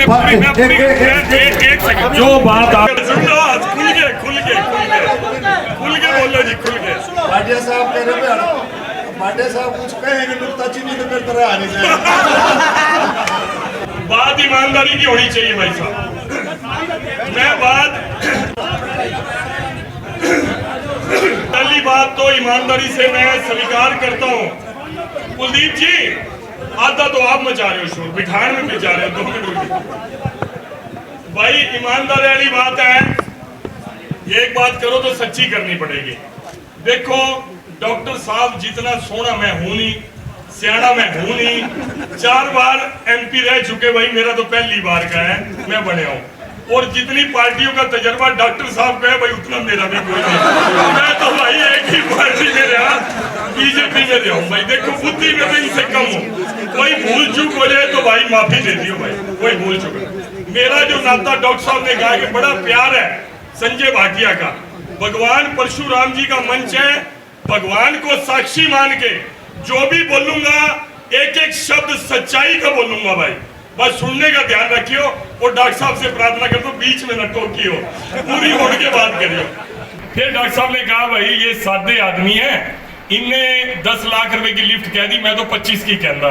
एक सेकंड, जो बात आप सुन लो, खुल के बोलो जी, खुल के। भाटिया साहब कह रहे हैं, भाटिया साहब कुछ कहेंगे नुक्ताचीनी तो मेरी तरह आनी चाहिए। बात ईमानदारी की होनी चाहिए भाई साहब। मैं बात पहली बात तो ईमानदारी से मैं स्वीकार करता हूं। कुलदीप जी, आधा तो आप मचा रहे हो शोर, बिठान में मचा रहे हो, 2 मिनट भाई। ईमानदारी वाली बात है, एक बात करो तो सच्ची करनी पड़ेगी। देखो डॉक्टर साहब जितना सोना मैं हूं नहीं, सियाना मैं हूं नहीं, 4 बार MP रह चुके भाई, मेरा तो पहली बार का है मैं बने हूं। और जितनी पार्टियों का तजर्बा डॉक्टर साहब का है भाई, उतना मेरा भी कोई नहीं। मैं तो भाई एक ही पार्टी में रहा, बीजेपी में रहा हूं भाई। देखो बुद्धि में तो इनसे कम हूं, कोई भूल चूक हो जाए तो भाई माफी दे दियो भाई, कोई भूल चूक। मेरा जो नाता डॉक्टर साहब ने कहा कि बड़ा प्यार है संजय भाटिया का, भगवान परशुराम जी का मंच है, भगवान को साक्षी मान के जो भी बोलूंगा एक एक शब्द सच्चाई का बोलूंगा भाई। बस सुनने का ध्यान रखियो, और डॉक्टर साहब से प्रार्थना कर दो बीच में न टोकियो, पूरी होड़ के बात करियो। फिर डॉक्टर साहब ने कहा भाई ये सादे आदमी है, इनने 10 लाख रुपए की लिफ्ट कह दी, मैं तो 25 की कहता।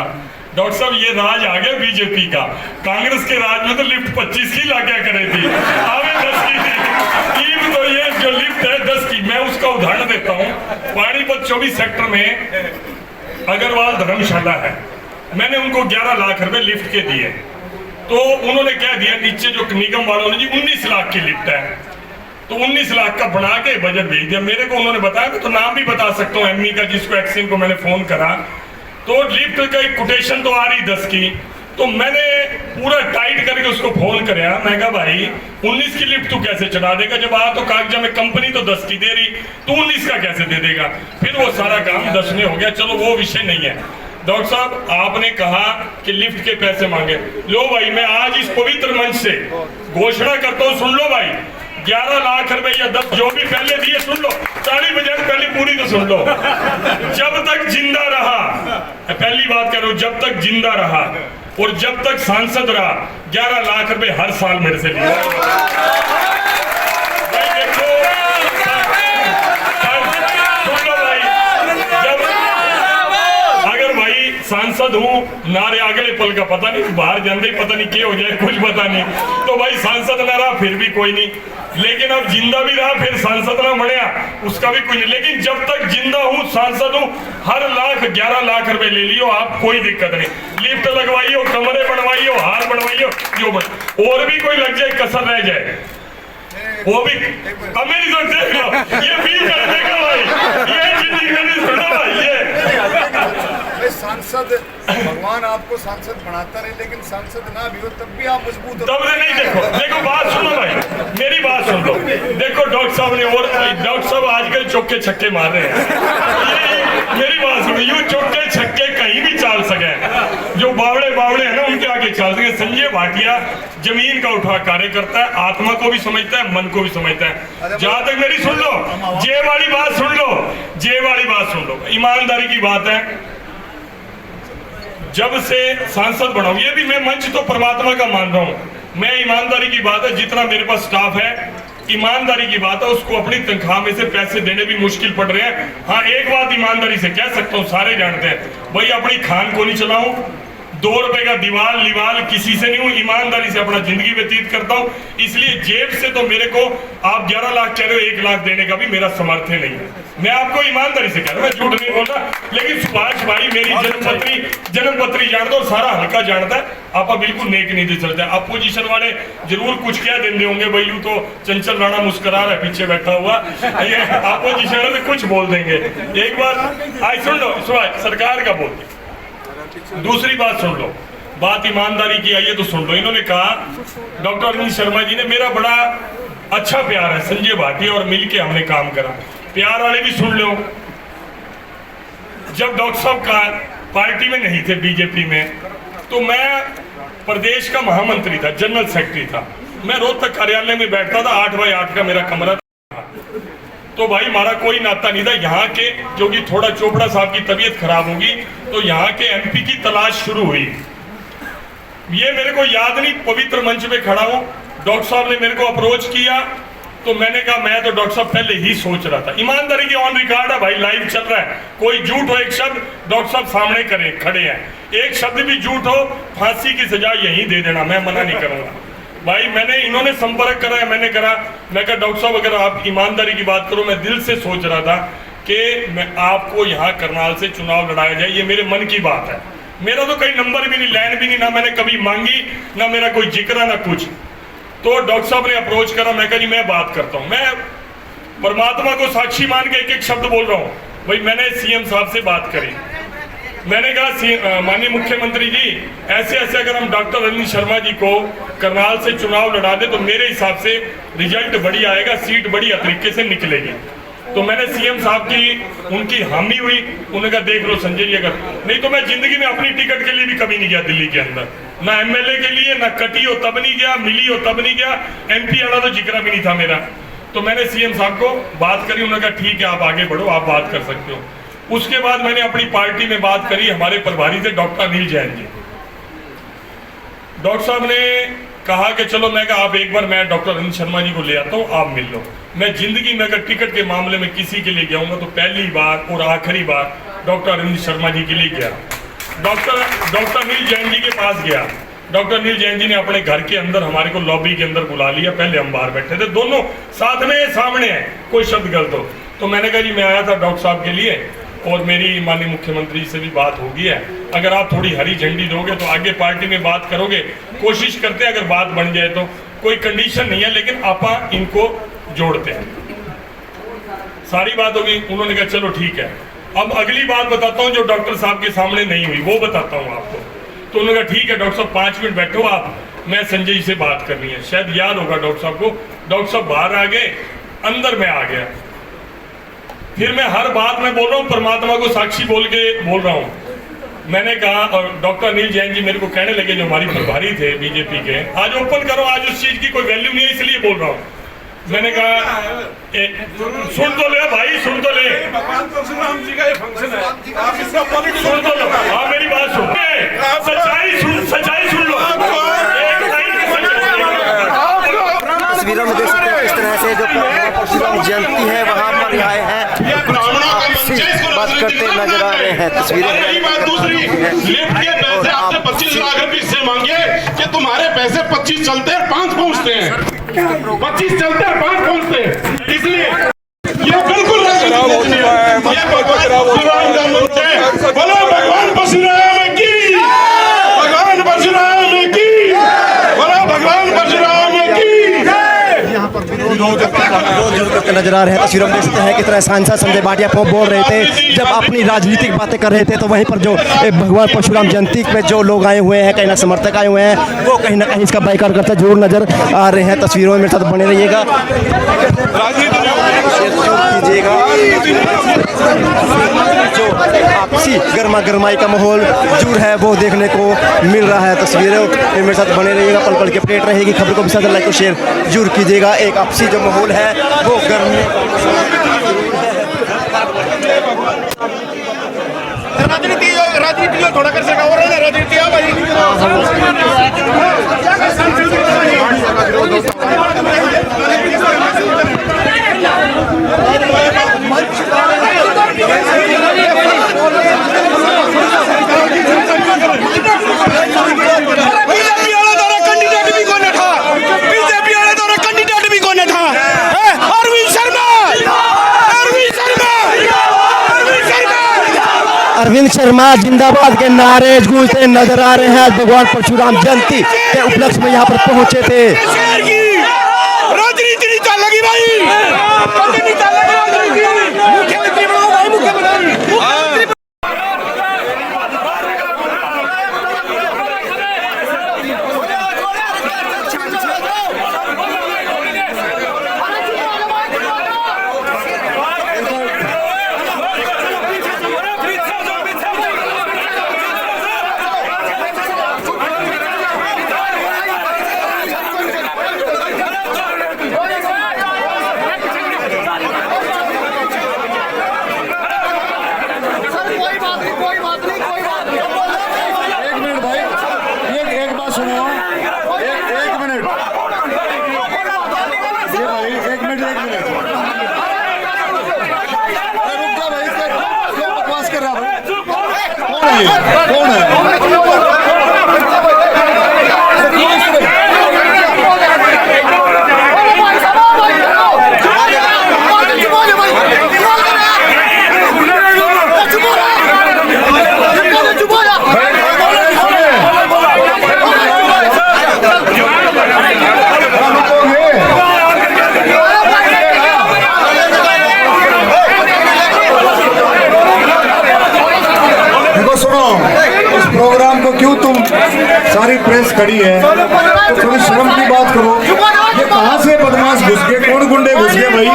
डॉक्टर साहब ये राज आ गया बीजेपी का, कांग्रेस के राज में तो लिफ्ट 25 की ला क्या करे थी, आवे 10 की थी। तो ये जो लिफ्ट है 10 की, मैं उसका उदाहरण देता हूँ। पानीपत 24 सेक्टर में अग्रवाल धर्मशाला है, मैंने उनको 11 लाख रुपए लिफ्ट के दिए, तो उन्होंने कह दिया नीचे जो निगम वालों ने जी 19 लाख की लिफ्ट है, तो 19 लाख का बना के बजट भेज दिया मेरे को। उन्होंने बताया, तो नाम भी बता सकता हूँ एमई का, जिसको एक्सिन को मैंने फोन करा, तो लिफ्ट का एक कोटेशन तो आ रही 10 की, तो मैंने पूरा टाइट करके उसको फोन कराया। मैं कहा भाई 19 की लिफ्ट तू कैसे चढ़ा देगा, जब आ तो कागजा में कंपनी तो 10 की दे रही, तू 19 का कैसे दे देगा। फिर वो सारा काम 10 में हो गया, चलो वो विषय नहीं है। डॉक्टर साहब आपने कहा कि लिफ्ट के पैसे मांगे, लो भाई मैं आज इस पवित्र मंच से घोषणा करता हूँ, सुन लो भाई, 11 लाख रुपए या 10 जो भी पहले दिए, सुन लो, ताली बजाए पहले पूरी तो सुन लो। जब तक जिंदा रहा, पहली बात करो, जब तक जिंदा रहा और जब तक सांसद रहा, 11 लाख रुपए हर साल मेरे से लिया। सांसद हूँ, नारे अगले पल का पता नहीं, बाहर जाते ही पता नहीं क्या हो जाए, कुछ पता नहीं, तो भाई सांसद ना रहा फिर भी कोई नहीं, लेकिन अब जिंदा भी रहा फिर सांसद ना बढ़िया, उसका भी कोई नहीं। लेकिन जब तक जिंदा हूँ, सांसद हूँ, हर लाख 11 लाख रुपए ले लियो आप, कोई दिक्कत नहीं। लिफ्ट लगवाइयो, कमरे बनवाइयो, हार बनवाइयो, जो बन, और भी कोई लग जाए कसर रह जाए वो भी हमें नहीं सकते, ये भी कर देगा भाई, ये जिंदगी में नहीं सुना भाई। ये सांसद, भगवान आपको सांसद बनाता रहे, लेकिन सांसद ना भी हो तब भी आप मजबूत हो। तब नहीं, देखो बात सुनो भाई, मेरी बात सुन लो। देखो डॉक्टर साहब ने, और डॉक्टर साहब आजकल चौके छक्के मार रहे हैं, मेरी बात सुनो, यूं चौके छक्के कहीं भी चाल सके, जो बावड़े है ना उनके आगे चाल सके। संजय भाटिया जमीन का उठा कार्य करता है, आत्मा को भी समझता है, मन को भी समझता है। जहां तक मेरी सुन लो, जे वाली बात सुन लो, जे वाली बात सुन लो, ईमानदारी की बात है। जब से सांसद बनाऊं, ये भी मैं मंच तो परमात्मा का मान रहा हूं, मैं ईमानदारी की बात है, जितना मेरे पास स्टाफ है, ईमानदारी की बात है, उसको अपनी तनख्वाह में से पैसे देने भी मुश्किल पड़ रहे हैं। हाँ एक बात ईमानदारी से कह सकता हूँ, सारे जानते हैं भाई, अपनी खान को नहीं चलाऊं, 2 रुपए का दीवाल लिवाल किसी से नहीं हूं, ईमानदारी से अपना जिंदगी व्यतीत करता हूं। इसलिए जेब से तो मेरे को आप 11 लाख कह रहे हो, 1 लाख देने का भी मेरा सामर्थ्य नहीं है। मैं आपको ईमानदारी से कह रहा हूं, मैं झूठ नहीं बोल रहा। लेकिन सुभाष भाई मेरी जन्मपत्री जानता और सारा हल्का जानता है, आप बिल्कुल नेक नीति चलता है। अपोजिशन वाले जरूर कुछ क्या देते होंगे भाई, यूं तो चंचल राणा मुस्कुरा रहा है पीछे बैठा हुआ, ये अपोजिशन वाले कुछ बोल देंगे। एक बार आज सुन लो, सरकार का बोल, दूसरी बात सुन लो, बात ईमानदारी की आई है तो सुन लो। इन्होंने कहा, डॉक्टर अरविंद शर्मा जी ने, मेरा बड़ा अच्छा प्यार है संजय भाटिया और मिलके हमने काम करा, प्यार वाले भी सुन लो। जब डॉक्टर साहब का पार्टी में नहीं थे, बीजेपी में, तो मैं प्रदेश का महामंत्री था, जनरल सेक्रेटरी था, मैं रोहतक कार्यालय में बैठता था, 8 बाई 8 का मेरा कमरा था। तो भाई हमारा कोई नाता नहीं था। यहाँ के, क्योंकि थोड़ा चोपड़ा साहब की तबीयत खराब होगी, तो यहाँ के MP की तलाश शुरू हुई। ये मेरे को याद नहीं, पवित्र मंच पे खड़ा हूं, डॉक्टर साहब ने मेरे को अप्रोच किया तो मैंने कहा मैं तो डॉक्टर साहब पहले ही सोच रहा था। ईमानदारी की ऑन रिकॉर्ड है भाई, लाइव चल रहा है, कोई झूठ हो एक शब्द डॉक्टर साहब सामने खड़े हैं, एक शब्द भी झूठ हो फांसी की सजा यहीं दे देना, मैं मना नहीं करूंगा भाई। मैंने इन्होंने संपर्क करा है, मैंने करा, मैं कहा डॉक्टर साहब अगर आप ईमानदारी की बात करो, मैं दिल से सोच रहा था कि मैं आपको यहाँ करनाल से चुनाव लड़ाया जाए, ये मेरे मन की बात है। मेरा तो कहीं नंबर भी नहीं, लैंड भी नहीं, ना मैंने कभी मांगी, ना मेरा कोई जिक्र, ना कुछ। तो डॉक्टर साहब ने अप्रोच करा, मैं कहा जी मैं बात करता हूँ, मैं परमात्मा को साक्षी मान के एक एक शब्द बोल रहा हूँ भाई। मैंने सीएम साहब से बात करी, मैंने कहा माननीय मुख्यमंत्री जी ऐसे ऐसे अगर हम डॉक्टर अरविंद शर्मा जी को करनाल से चुनाव लड़ा दे तो मेरे हिसाब से रिजल्ट बढ़िया आएगा, सीट बढ़िया तरीके से निकलेगी। तो मैंने सीएम साहब की उनकी हामी हुई, उन्होंने कहा देख लो संजय जी, अगर नहीं तो मैं जिंदगी में अपनी टिकट के लिए भी कभी नहीं गया दिल्ली के अंदर, ना एमएलए के लिए, ना कटी हो तब नहीं गया, मिली हो तब नहीं गया, एमपी वाला तो जिक्र भी नहीं था मेरा। तो मैंने सीएम साहब को बात करी, उन्होंने कहा ठीक है आप आगे बढ़ो, आप बात कर सकते हो। उसके बाद मैंने अपनी पार्टी में बात करी, हमारे प्रभारी थे डॉक्टर अनिल जैन जी, डॉक्टर साहब ने कहा कि चलो, मैं कहा आप एक बार मैं डॉक्टर अरविंद शर्मा जी को ले आता हूँ, आप मिल लो। मैं जिंदगी में अगर टिकट के मामले में किसी के लिए जाऊंगा तो पहली बार और आखिरी बार डॉक्टर अरविंद शर्मा जी के लिए गया, डॉक्टर अनिल जैन जी के पास गया। डॉक्टर अनिल जैन जी ने अपने घर के अंदर हमारे को लॉबी के अंदर बुला लिया, पहले हम बाहर बैठे थे, दोनों साथ में सामने हैं, कोई शब्द गलत हो। तो मैंने कहा जी मैं आया था डॉक्टर साहब के लिए और मेरी माननीय मुख्यमंत्री से भी बात हो गई है, अगर आप थोड़ी हरी झंडी दोगे तो आगे पार्टी में बात करोगे, कोशिश करते हैं अगर बात बन जाए तो, कोई कंडीशन नहीं है लेकिन आप इनको जोड़ते हैं। सारी बात होगी, उन्होंने कहा चलो ठीक है। अब अगली बात बताता हूं जो डॉक्टर साहब के सामने नहीं हुई, वो बताता हूं आपको। तो उन्होंने कहा ठीक है डॉक्टर साहब 5 मिनट बैठो आप, मैं संजय जी से बात करनी है। शायद याद होगा डॉक्टर साहब को, डॉक्टर साहब बाहर आ गए, अंदर मैं आ गया। फिर मैं हर बात में बोल रहा हूँ, परमात्मा को साक्षी बोल रहा हूँ। मैंने कहा, और डॉक्टर अनिल जैन जी मेरे को कहने लगे, जो हमारी प्रभारी थे बीजेपी के, आज ओपन करो, आज उस चीज की कोई वैल्यू नहीं है इसलिए बोल रहा हूँ। मैंने कहा सुन तो ले भाई, सुन तो ले, भगवान परशुराम जी का ये फंक्शन है, आप इसका पॉलिटिक्स सुन तो लो, हाँ मेरी बात सुन, सच्चाई सुन लो। तस्वीरों में देख सकते हैं किस तरह से जो परशुराम जयंती है वहाँ पर आए हैं, बात करते नजर आ रहे हैं। तस्वीरें दूसरी लिफ्ट के पैसे आपसे 25 लाख रुपए इससे मांगे कि तुम्हारे पैसे 25 चलते हैं 5 पहुंचते हैं, 25 चलते हैं 5 पहुंचते हैं, इसलिए ये बिल्कुल बोलो भगवान परशुराम की, भगवान परशुराम की, बोलो भगवान परशुराम की। विरोध करते नजर आ रहे हैं। तस्वीरों में देख सकते हैं किस तरह सांसद संजय भाटिया बोल रहे थे जब अपनी राजनीतिक बातें कर रहे थे, तो वहीं पर जो भगवान परशुराम जयंती में जो लोग आए हुए हैं, कहीं ना समर्थक आए हुए हैं, वो कहीं ना कहीं इसका बाइकाट करते जरूर नजर आ रहे हैं। तस्वीरों में मेरे साथ बने रहिएगा, जो आपसी गर्मा गर्माई का माहौल जरूर है वो देखने को मिल रहा है। तस्वीरों में मेरे साथ बने रहिएगा, पल पल की अपडेट रहेगी, खबर को भी साथ लाइक और शेयर जरूर कीजिएगा। एक आपसी जो माहौल है वो गर्मी राजनीति थोड़ा कर सका हो रहा है, राजनीति अरविंद शर्मा जिंदाबाद के नारे गूंजते नजर आ रहे हैं। भगवान परशुराम जयंती के उपलक्ष्य में यहाँ पर पहुंचे थे। राजनीति नहीं चल लगी भाई, ये? कौन है? देखो सुनो, इस प्रोग्राम को क्यों तुम सारी प्रेस खड़ी है, तो थोड़ी शर्म की बात करो। ये कहाँ से बदमाश घुस गए, कौन गुंडे घुस गए भाई?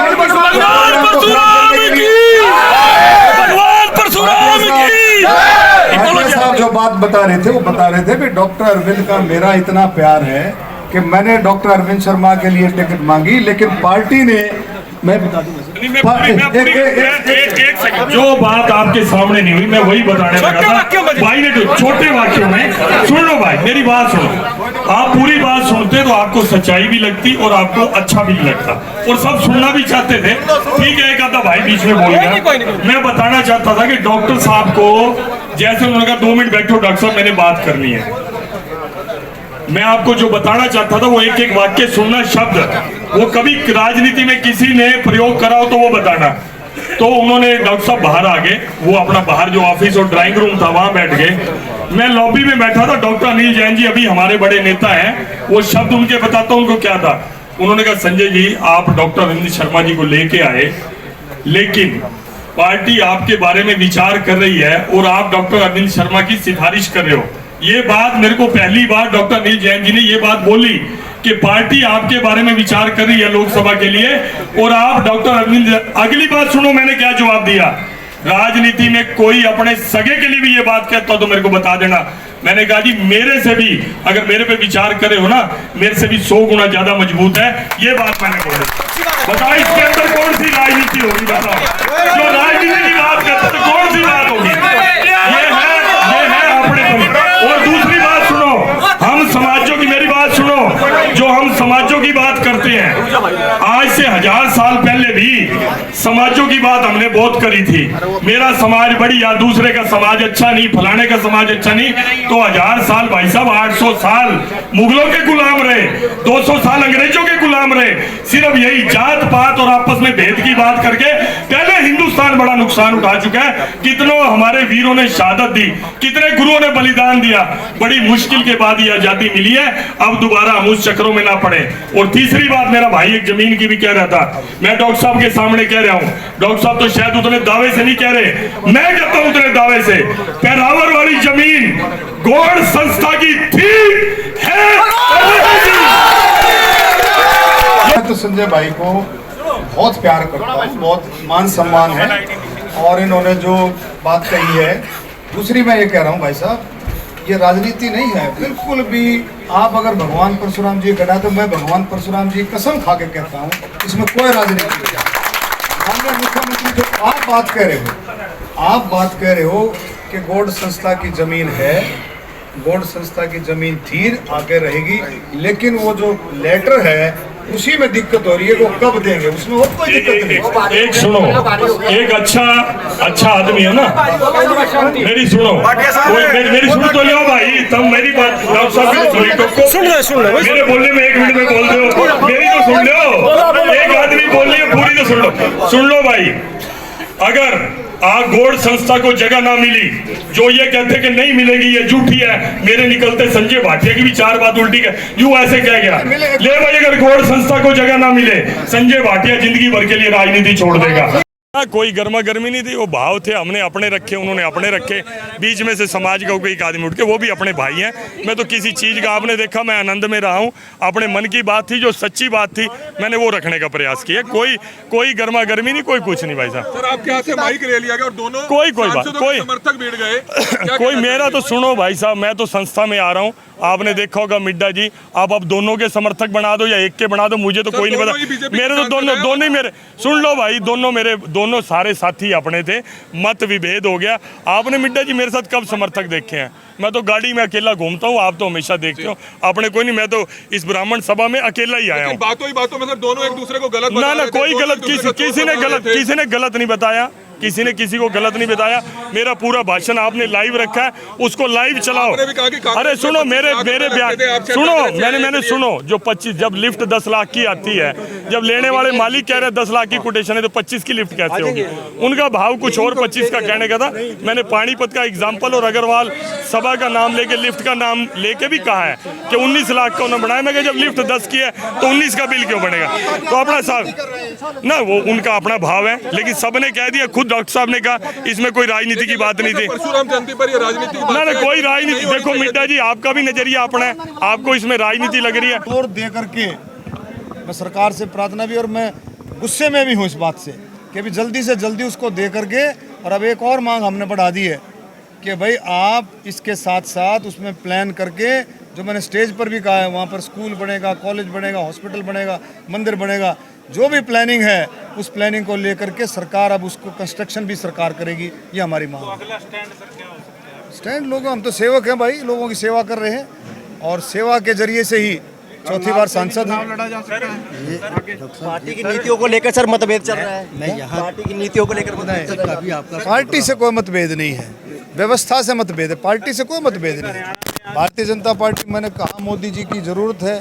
भाटिया साहब जो बात बता रहे थे, वो बता रहे थे कि डॉक्टर अरविंद का मेरा इतना प्यार है कि मैंने डॉक्टर अरविंद शर्मा के लिए टिकट मांगी, लेकिन पार्टी ने, मैं बता दूं एक सेकंड, जो बात आपके सामने नहीं हुई मैं वही बताने लगा था भाई ने। तो छोटे वाक्यों में सुन लो भाई, मेरी बात सुनो। आप पूरी बात सुनते तो आपको सच्चाई भी लगती और आपको अच्छा भी लगता और सब सुनना भी चाहते थे। ठीक है, एक आधा भाई बीच में बोल गया। मैं बताना चाहता था कि डॉक्टर साहब को, जैसे उन्होंने कहा 2 मिनट बैठो डॉक्टर साहब मैंने बात करनी है, मैं आपको जो बताना चाहता था वो एक एक वाक्य सुनना, शब्द वो कभी राजनीति में किसी ने प्रयोग करा हो तो वो बताना। तो उन्होंने, डॉक्टर साहब बाहर आ गए, वो अपना बाहर जो ऑफिस और ड्राइंग रूम था वहां बैठ गए। मैं लॉबी में बैठा था। डॉक्टर अनिल जैन जी अभी हमारे बड़े नेता हैं, वो शब्द उनके बताता हूं उनको क्या था। उन्होंने कहा संजय जी आप डॉक्टर अरविंद शर्मा जी को लेके आए, लेकिन पार्टी आपके बारे में विचार कर रही है और आप डॉक्टर अरविंद शर्मा की सिफारिश कर रहे हो। ये बात मेरे को पहली बार डॉक्टर अनिल जैन जी ने ये बात बोली कि पार्टी आपके बारे में विचार कर रही है लोकसभा के लिए और आप डॉक्टर अरविंद। अगली बात सुनो मैंने क्या जवाब दिया। राजनीति में कोई अपने सगे के लिए भी ये बात कहता तो मेरे को बता देना। मैंने कहा जी मेरे से भी अगर मेरे पे विचार करे हो ना, मेरे से भी 100 गुना ज्यादा मजबूत है। ये बात मैंने बोली। बताओ इसके अंदर कौन सी राजनीति होगी? बताओ जो राजनीति की बात करते तो कौन सी बात होगी? ये है अपने। और दूसरी बात सुनो, हम समाजों की, मेरी बात सुनो, जो हम समाजों की बात करते हैं, आज से 1000 साल पहले भी समाजों की बात हमने बहुत करी थी। मेरा समाज बढ़िया, दूसरे का समाज अच्छा नहीं, फलाने का समाज अच्छा नहीं। तो 1000 साल भाई साहब, 800 साल मुगलों के गुलाम रहे, 200 साल अंग्रेजों के गुलाम रहे, सिर्फ यही जात पात और आपस में भेद की बात करके। पहले हिंदुस्तान बड़ा नुकसान उठा चुका है, कितनों हमारे वीरों ने शहादत दी, कितने गुरुओं ने बलिदान दिया, बड़ी मुश्किल के बाद ये आजादी मिली है। अब दोबारा हम उस चक्रों में ना पड़े। और तीसरी बात, मेरा भाई एक जमीन की भी कह रहा था, मैं डॉक्टर साहब के सामने कह रहा हूं, डॉक्टर साहब तो शायद उतने दावे से नहीं कह रहे, मैं कहता हूं उतने दावे से। पैरावर वाली जमीन गौड़ संस्था की थी, है। तो संजय भाई को बहुत प्यार करता हूँ, बहुत मान सम्मान है और इन्होंने जो बात कही है। दूसरी मैं ये कह रहा हूँ भाई साहब, ये राजनीति नहीं है बिल्कुल भी। आप अगर भगवान परशुराम जी गढ़ा तो मैं भगवान परशुराम जी कसम खा के कहता हूँ इसमें कोई राजनीति नहीं है। माननीय मुख्यमंत्री जो आप बात कह रहे हो, आप बात कह रहे हो कि गौड़ संस्था की जमीन है, गौड़ संस्था की जमीन थी, आगे रहेगी, लेकिन वो जो लेटर है उसी में दिक्कत हो रही है, वो कब देंगे, उसमें और कोई दिक्कत नहीं। एक सुनो, एक अच्छा आदमी है ना, मेरी सुनो, मेरी सुन तो लो भाई, तब मेरी बात डॉक्टर साहब की सुन लो, मेरे बोलने में 1 मिनट में बोल दो, मेरी तो सुन लो। एक आदमी बोल रही है पूरी तो सुन लो भाई। अगर गौड़ संस्था को जगह ना मिली, जो ये कहते कि नहीं मिलेगी ये झूठी है, मेरे निकलते संजय भाटिया की भी 4 बात उल्टी यूं ऐसे कह गया। ले भाई, अगर गौड़ संस्था को जगह ना मिले, संजय भाटिया जिंदगी भर के लिए राजनीति छोड़ देगा। कोई गर्मा गर्मी नहीं थी, वो भाव थे, हमने अपने रखे, उन्होंने अपने रखे। बीच में से समाज का कोई एक आदमी उठ के, वो भी अपने भाई हैं। मैं तो किसी चीज़ का, आपने देखा मैं आनंद में रहा हूँ। अपने मन की बात थी, जो सच्ची बात थी, मैंने वो रखने का प्रयास किया। कोई गर्मा गर्मी नहीं, कोई कुछ नहीं भाई साहब। सर आपके हाथ से माइक ले लिया गया और दोनों कोई बात, कोई समर्थक बैठ गए। कोई मेरा तो सुनो भाई साहब, मैं तो संस्था में आ रहा हूँ। आपने देखा होगा मिड्डा जी, आप अब दोनों के समर्थक बना दो या एक के बना दो, मुझे तो कोई नहीं पता। मेरे तो दोनों ही मेरे, सुन लो भाई, दोनों सारे साथी अपने थे, मत विभेद हो गया। आपने मिड्डा जी मेरे साथ कब समर्थक देखे हैं? मैं तो गाड़ी में अकेला घूमता हूँ, आप तो हमेशा देखते हो। आपने कोई नहीं, मैं तो इस ब्राह्मण सभा में अकेला ही आया हूँ। बातों ही बातों में सर दोनों एक दूसरे को गलत ना कोई गलत, किसी ने गलत नहीं बताया। किसी ने किसी को गलत नहीं बताया। मेरा पूरा भाषण आपने लाइव रखा है, उसको लाइव चलाओ। आपने भी कहा कि कांग्रेस अरे सुनो मेरे आप मेरे कहते थे, आप बयान सुनो, कहते थे, मैंने सुनो, जो 25 जब लिफ्ट 10 लाख की आती है, जब लेने वाले मालिक कह रहे हैं 10 लाख की कोटेशन है, तो 25 की लिफ्ट कैसे होगी? उनका भाव कुछ और 25 का कहने का था। मैंने पानीपत का एग्जाम्पल और अग्रवाल सभा का नाम लेके, लिफ्ट का नाम लेके भी कहा है कि 19 लाख का उन्होंने बनाया। मैं कहा जब लिफ्ट 10 की है तो 19 का बिल क्यों बनेगा? तो अपना साहब ना, वो उनका अपना भाव है, लेकिन सबने कह दिया, खुद डॉक्टर साहब ने कहा इसमें कोई राजनीति की बात नहीं थी। परशुराम जयंती पर ये राजनीति की बात ना है। कोई राजनीति, देखो मिड्डा जी आपका भी नजरिया अपना है, आपको इसमें राजनीति लग रही है। जोर दे करके मैं सरकार से प्रार्थना भी, और मैं गुस्से में भी हूँ इस बात से कि अभी जल्दी से जल्दी उसको दे करके, और अब एक और मांग हमने बढ़ा दी है कि भाई आप इसके साथ साथ उसमें प्लान करके, जो मैंने स्टेज पर भी कहा है, वहाँ पर स्कूल बनेगा, कॉलेज बनेगा, हॉस्पिटल बनेगा, मंदिर बनेगा, जो भी प्लानिंग है उस प्लानिंग को लेकर के सरकार अब उसको कंस्ट्रक्शन भी सरकार करेगी, ये हमारी मांग है। अगला स्टैंड लोगों, हम तो सेवक हैं भाई, लोगों की सेवा कर रहे हैं, और सेवा के जरिए से ही चौथी बार सांसद हैं। पार्टी की नीतियों को लेकर सर मतभेद चल रहा है। नहीं, यहाँ पार्टी की नीतियों को लेकर मतभेद चल रहा है। पार्टी से कोई मतभेद नहीं है, व्यवस्था से मतभेद है, पार्टी से कोई मतभेद नहीं है। भारतीय जनता पार्टी, मैंने कहा मोदी जी की ज़रूरत है,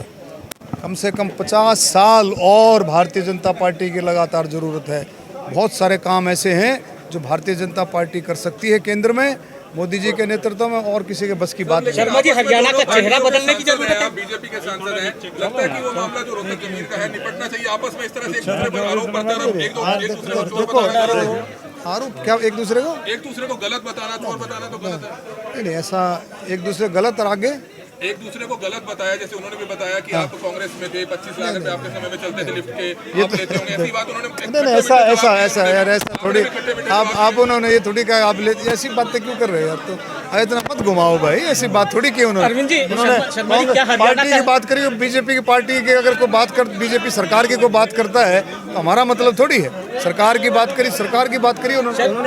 कम से कम 50 साल और भारतीय जनता पार्टी की लगातार ज़रूरत है। बहुत सारे काम ऐसे हैं जो भारतीय जनता पार्टी कर सकती है केंद्र में, मोदी जी के नेतृत्व में, और किसी के बस की बात नहीं। शर्मा जी, हरियाणा का चेहरा बदलने की जरूरत है। आप बीजेपी के सांसद हैं, लगता है कि वो मामला जो रोहतक जमीन का है निपटना चाहिए आपस में, इस तरह से एक दूसरे पर आरोप प्रत्यारोप, एक दूसरे को चोर बताना, आरोप क्या एक दूसरे को गलत बताना, चोर बताना तो गलत है। नहीं, ऐसा एक दूसरे गलत, और आगे एक दूसरे को गलत बताया, जैसे उन्होंने भी बताया कि आप कांग्रेस में थे, 25 लाख रुपए आपके समय में चलते थे लिफ्ट के, आप लेते होंगे, ऐसी बात उन्होंने। नहीं, ऐसा यार, ऐसा थोड़ी आप उन्होंने ये थोड़ी कहा आप लेते, ऐसी बातें क्यों कर रहे हो यार? तो इतना मत घुमाओ भाई, ऐसी बात थोड़ी की उन्होंने। अरविंद जी, उन्होंने पार्टी की बात करी, बीजेपी की पार्टी की अगर कोई बात कर, बीजेपी सरकार की कोई बात करता है तो हमारा मतलब थोड़ी है। सरकार की बात करी, सरकार की बात करी उन्होंने।